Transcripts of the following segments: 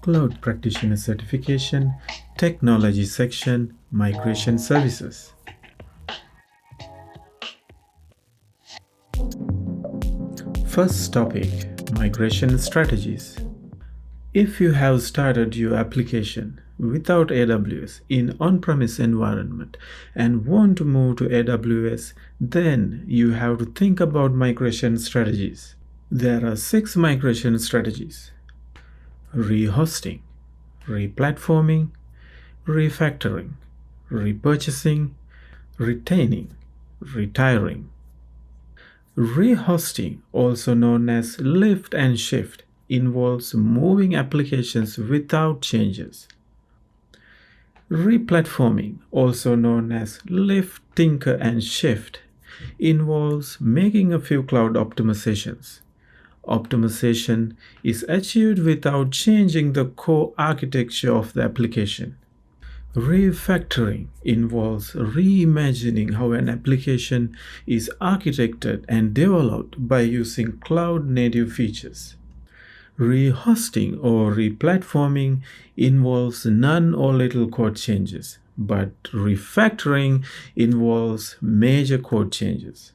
Cloud Practitioner Certification, Technology Section, Migration Services. First topic, Migration Strategies. If you have started your application without AWS in on-premise environment and want to move to AWS, then you have to think about migration strategies. There are 6 migration strategies: rehosting, replatforming, refactoring, repurchasing, retaining, retiring. Rehosting, also known as lift and shift, involves moving applications without changes. Replatforming, also known as lift, tinker, and shift, involves making a few cloud optimizations. Optimization is achieved without changing the core architecture of the application. Refactoring involves reimagining how an application is architected and developed by using cloud-native features. Rehosting or replatforming involves none or little code changes, but refactoring involves major code changes.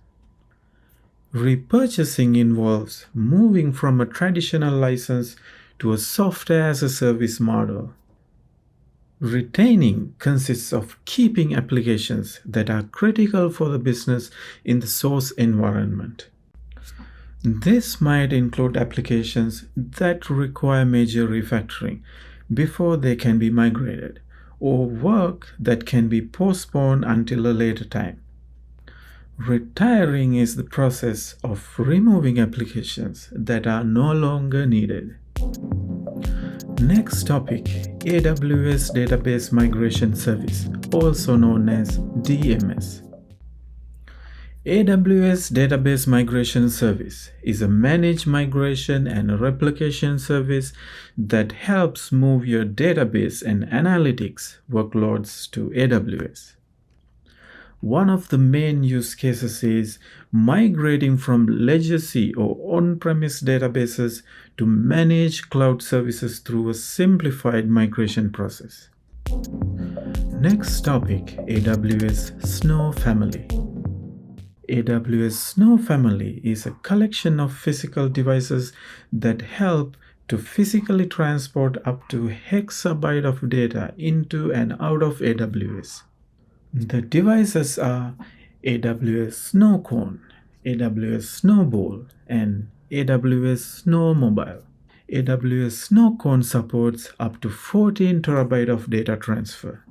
Repurchasing involves moving from a traditional license to a software-as-a-service model. Retaining consists of keeping applications that are critical for the business in the source environment. This might include applications that require major refactoring before they can be migrated, or work that can be postponed until a later time. Retiring is the process of removing applications that are no longer needed. Next topic, AWS Database Migration Service, also known as DMS. AWS Database Migration Service is a managed migration and replication service that helps move your database and analytics workloads to AWS. One of the main use cases is migrating from legacy or on-premise databases to managed cloud services through a simplified migration process. Next topic, AWS Snow Family. AWS Snow Family is a collection of physical devices that help to physically transport up to hexabyte of data into and out of AWS. The devices are AWS Snowcone, AWS Snowball, and AWS Snowmobile. AWS Snowcone supports up to 14 terabyte of data transfer.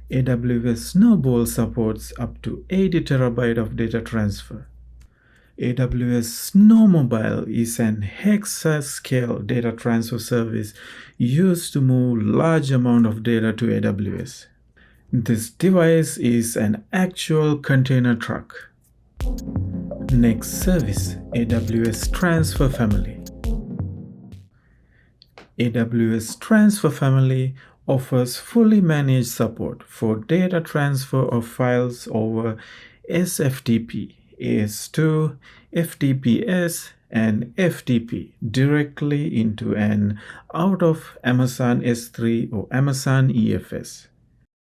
AWS Snowball supports up to 80 terabyte of data transfer. AWS Snowmobile is an hexa-scale data transfer service used to move large amount of data to AWS. This device is an actual container truck. Next service, AWS Transfer Family. AWS Transfer Family offers fully managed support for data transfer of files over SFTP, AS2, FTPS, and FTP directly into and out of Amazon S3 or Amazon EFS.